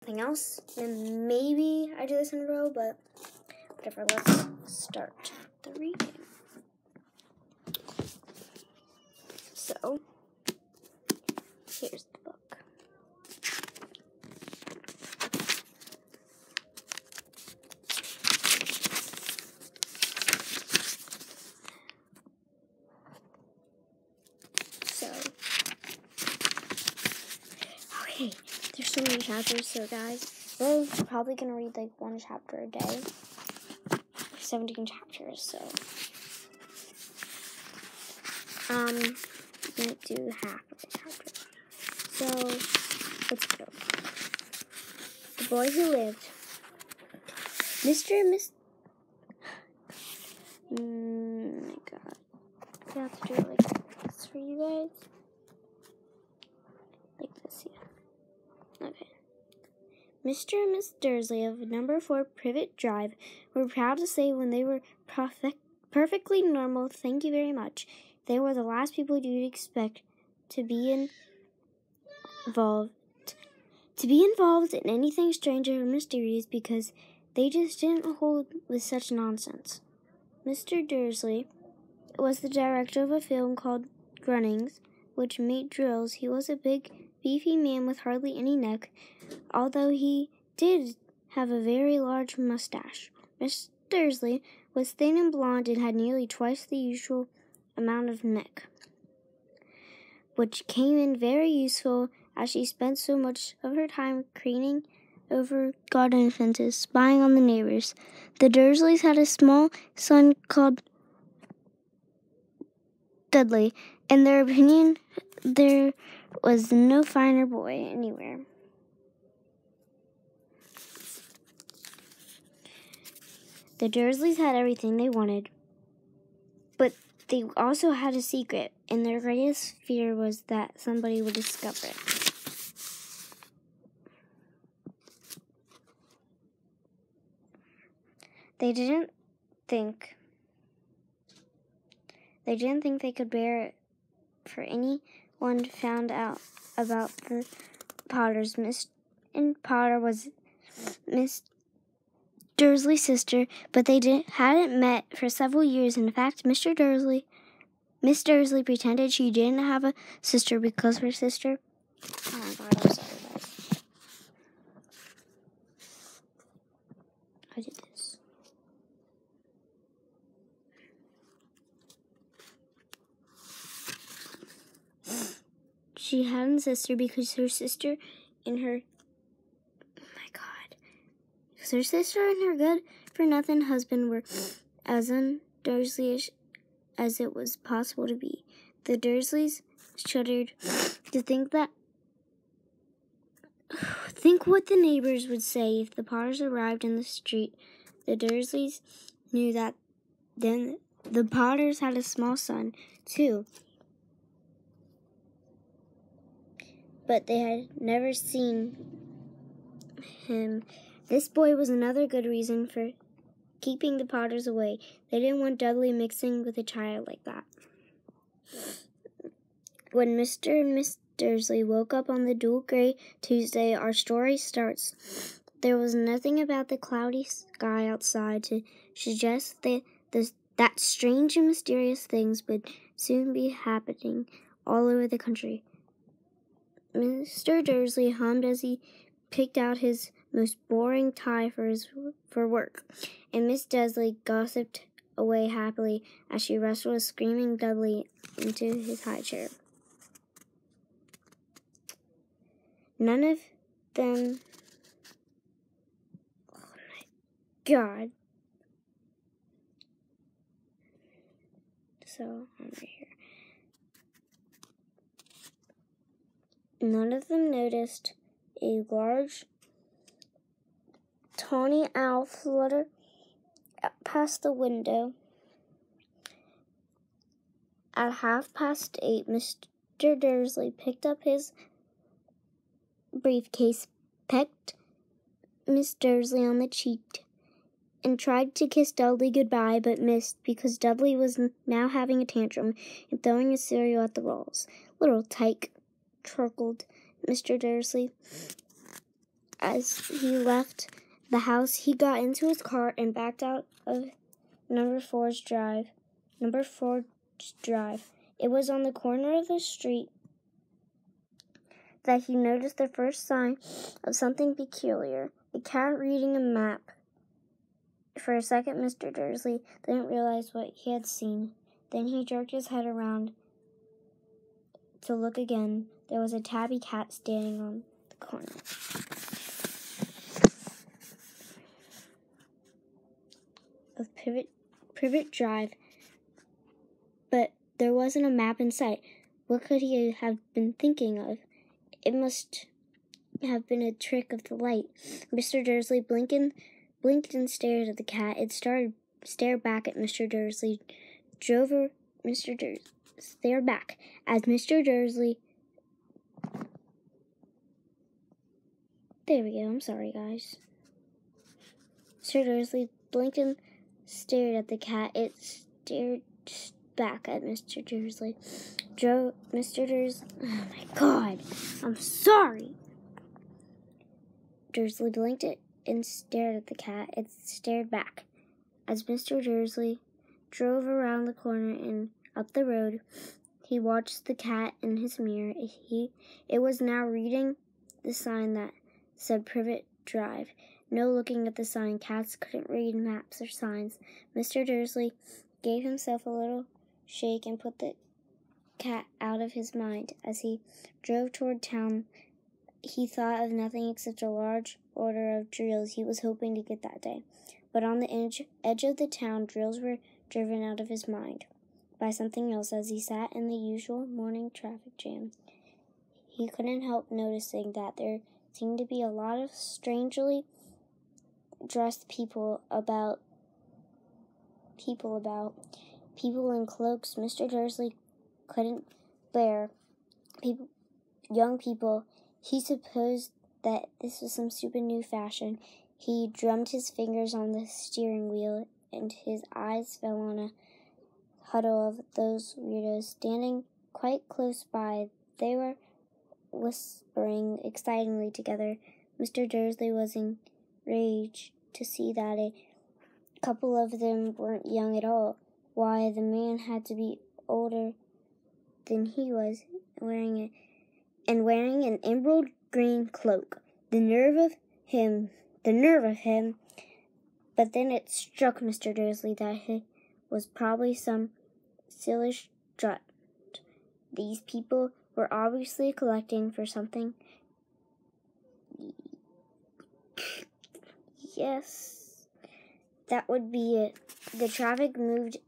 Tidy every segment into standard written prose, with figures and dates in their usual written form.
something else. And maybe I do this in a row, but whatever. Let's start the reading. So, here's the book. So, okay, there's so many chapters, so guys, we're probably going to read like one chapter a day. 17 chapters, so I'm going to do half of the chapter. So, let's go. The Boy Who Lived. Mr. and Miss... my God. I have to do it like this for you guys. Like this, yeah. Okay. Mr. and Miss Dursley of number 4 Privet Drive were proud to say when they were perfectly normal, thank you very much. They were the last people you'd expect to be involved in anything strange or mysterious because they just didn't hold with such nonsense. Mr. Dursley was the director of a film called Grunnings, which made drills. He was a big, beefy man with hardly any neck, although he did have a very large mustache. Miss Dursley was thin and blonde and had nearly twice the usual amount of neck, which came in very useful as she spent so much of her time craning over garden fences, spying on the neighbors. The Dursleys had a small son called Dudley. In their opinion, there was no finer boy anywhere. The Dursleys had everything they wanted, but they also had a secret, and their greatest fear was that somebody would discover it. They didn't think they could bear it for anyone found out about the Potters. Miss Potter was Miss Dursley's sister, but they hadn't met for several years. In fact, Miss Dursley pretended she didn't have a sister because her sister... Oh my God, I'm sorry, guys. I did this. She had a sister because her sister and her... Her sister and her good-for-nothing husband were as un-Dursleyish as it was possible to be. The Dursleys shuddered to think what the neighbors would say if the Potters arrived in the street. The Dursleys knew that then the Potters had a small son, too, but they had never seen him. This boy was another good reason for keeping the Potters away. They didn't want Dudley mixing with a child like that. When Mr. and Miss Dursley woke up on the dull gray Tuesday, our story starts. There was nothing about the cloudy sky outside to suggest that strange and mysterious things would soon be happening all over the country. Mr. Dursley hummed as he picked out his most boring tie for work, and Miss Dursley gossiped away happily as she wrestled a screaming Dudley into his high chair. None of them... Oh my God. So, I'm right here. None of them noticed a large tawny owl flutter past the window. At 8:30, Mr. Dursley picked up his briefcase, pecked Miss Dursley on the cheek, and tried to kiss Dudley goodbye, but missed because Dudley was now having a tantrum and throwing his cereal at the walls. "Little tyke," chuckled Mr. Dursley. As he left the house, he got into his car and backed out of number four's drive. It was on the corner of the street that he noticed the first sign of something peculiar. A cat reading a map. For a second, Mr. Dursley didn't realize what he had seen. Then he jerked his head around to look again. There was a tabby cat standing on the corner of Privet Drive, but there wasn't a map in sight. What could he have been thinking of? It must have been a trick of the light. Mr. Dursley blinked and stared at the cat. It stared back at Mr. Dursley. Stared back as Mr. Dursley. There we go. I'm sorry, guys. Mr. Dursley blinked and stared at the cat. It stared back at Mr. Dursley. Oh my God. I'm sorry. Dursley blinked it and stared at the cat. It stared back. As Mr. Dursley drove around the corner and up the road, he watched the cat in his mirror. It was now reading the sign that said Privet Drive. No looking at the sign. Cats couldn't read maps or signs. Mr. Dursley gave himself a little shake and put the cat out of his mind. As he drove toward town, he thought of nothing except a large order of drills he was hoping to get that day. But on the edge of the town, drills were driven out of his mind by something else. As he sat in the usual morning traffic jam, he couldn't help noticing that there seemed to be a lot of strangely dressed people in cloaks Mr. Dursley couldn't bear. Young people. He supposed that this was some stupid new fashion. He drummed his fingers on the steering wheel, and his eyes fell on a huddle of those weirdos standing quite close by. They were whispering excitedly together. Mr. Dursley was enraged to see that a couple of them weren't young at all. Why, the man had to be older than he was, wearing an emerald green cloak. The nerve of him. But then it struck Mr. Dursley that he was probably some silly strut. These people were obviously collecting for something. Yes, that would be it. The traffic moved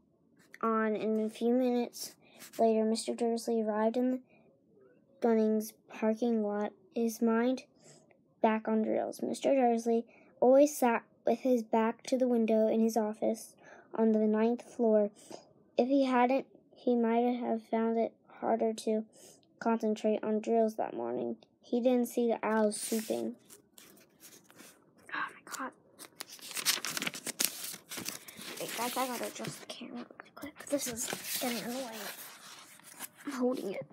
on, and a few minutes later, Mr. Dursley arrived in the Bunnings parking lot, his mind back on drills. Mr. Dursley always sat with his back to the window in his office on the 9th floor. If he hadn't, he might have found it harder to concentrate on drills that morning. He didn't see the owls swooping. Oh my God. Wait, guys, I gotta adjust the camera really quick. This is getting annoying. I'm holding it.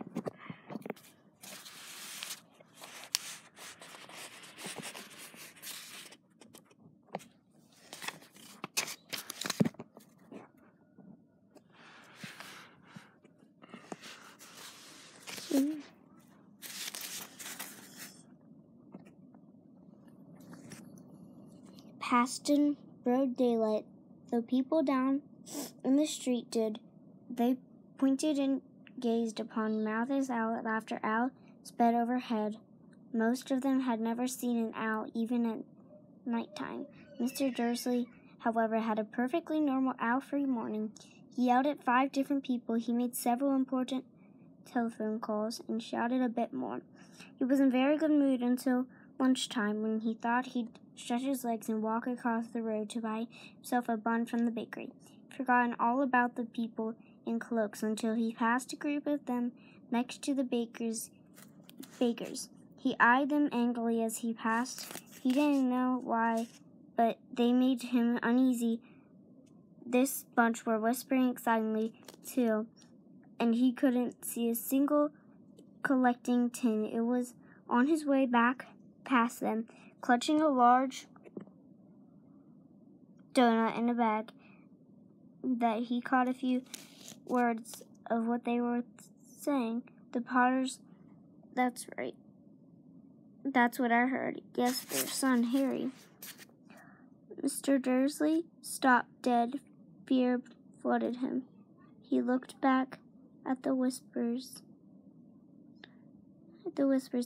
Passed in broad daylight, though people down in the street did. They pointed and gazed upon Malthus owl after owl sped overhead. Most of them had never seen an owl, even at night time. Mr. Dursley, however, had a perfectly normal owl-free morning. He yelled at 5 different people. He made several important telephone calls and shouted a bit more. He was in very good mood until lunchtime, when he thought he'd stretch his legs and walk across the road to buy himself a bun from the bakery. He'd forgotten all about the people in cloaks until he passed a group of them next to the bakers. He eyed them angrily as he passed. He didn't know why, but they made him uneasy. This bunch were whispering excitedly, too, and he couldn't see a single collecting tin. It was on his way back past them, clutching a large donut in a bag that he caught a few words of what they were saying. The Potters, that's right. That's what I heard. Yes, their son, Harry. Mr. Dursley stopped dead. Fear flooded him. He looked back at the whispers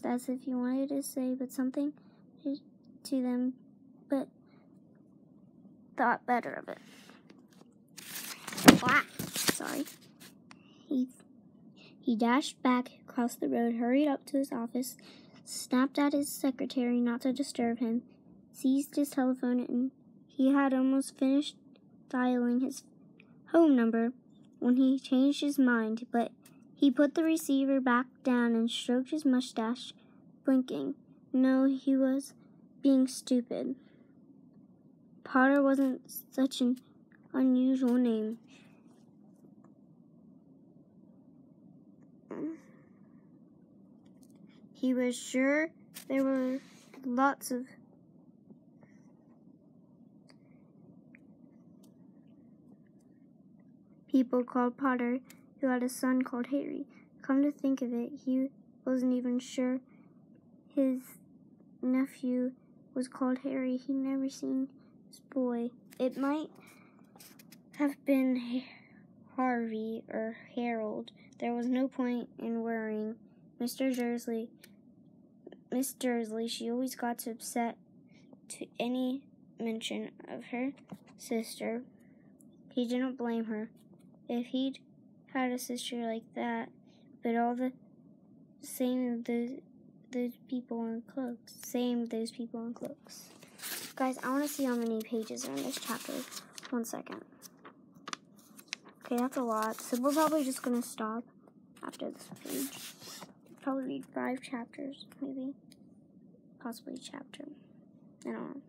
as if he wanted to say but something to them, but thought better of it. Wow. Sorry. He dashed back across the road, hurried up to his office, snapped at his secretary not to disturb him, seized his telephone, and he had almost finished dialing his home number when he changed his mind, but he put the receiver back down and stroked his mustache, blinking. No, he was being stupid. Potter wasn't such an unusual name. He was sure there were lots of people called Potter who had a son called Harry. Come to think of it, he wasn't even sure his nephew was called Harry. He'd never seen this boy. It might have been Harvey or Harold. There was no point in worrying. Miss Dursley, she always got so upset to any mention of her sister. He didn't blame her. If he'd had a sister like that, but all the same those people in cloaks. Guys, I want to see how many pages are in this chapter. 1 second. Okay, that's a lot. So we're probably just going to stop after this page. Probably read 5 chapters, maybe. Possibly a chapter. I don't know.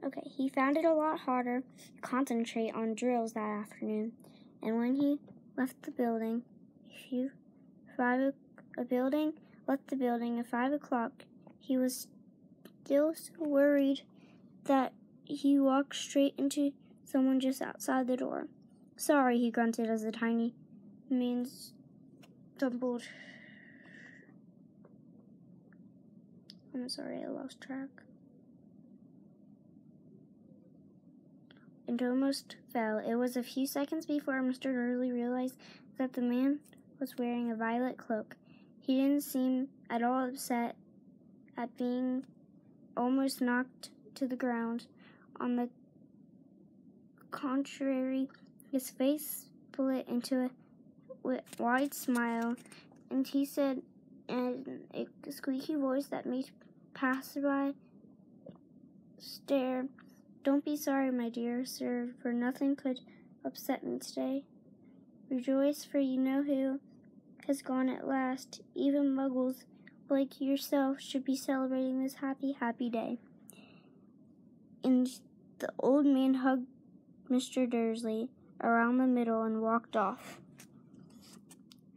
Okay, he found it a lot harder to concentrate on drills that afternoon. And when he left the building, at 5 o'clock, he was still so worried that he walked straight into someone just outside the door. Sorry, he grunted as the tiny man stumbled. I'm sorry, I lost track. And almost fell. It was a few seconds before Mr. Dursley realized that the man was wearing a violet cloak. He didn't seem at all upset at being almost knocked to the ground. On the contrary, his face split into a wide smile, and he said in a squeaky voice that made passerby stare, "Don't be sorry, my dear sir, for nothing could upset me today. Rejoice, for you know who has gone at last. Even muggles like yourself should be celebrating this happy, happy day." And the old man hugged Mr. Dursley around the middle and walked off.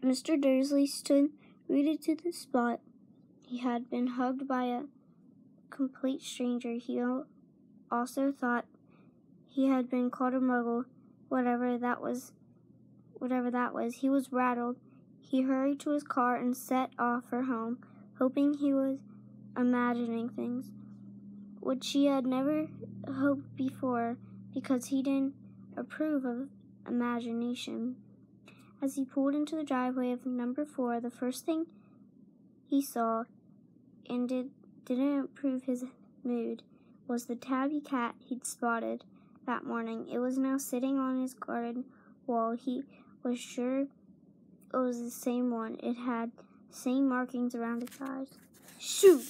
Mr. Dursley stood rooted to the spot. He had been hugged by a complete stranger. He also thought he had been called a muggle, whatever that was. He was rattled. He hurried to his car and set off for home, hoping he was imagining things, which he had never hoped before, because he didn't approve of imagination. As he pulled into the driveway of number 4, the first thing he saw, and didn't improve his mood, was the tabby cat he'd spotted that morning. It was now sitting on his garden wall. He was sure it was the same one. It had the same markings around its eyes. Shoot!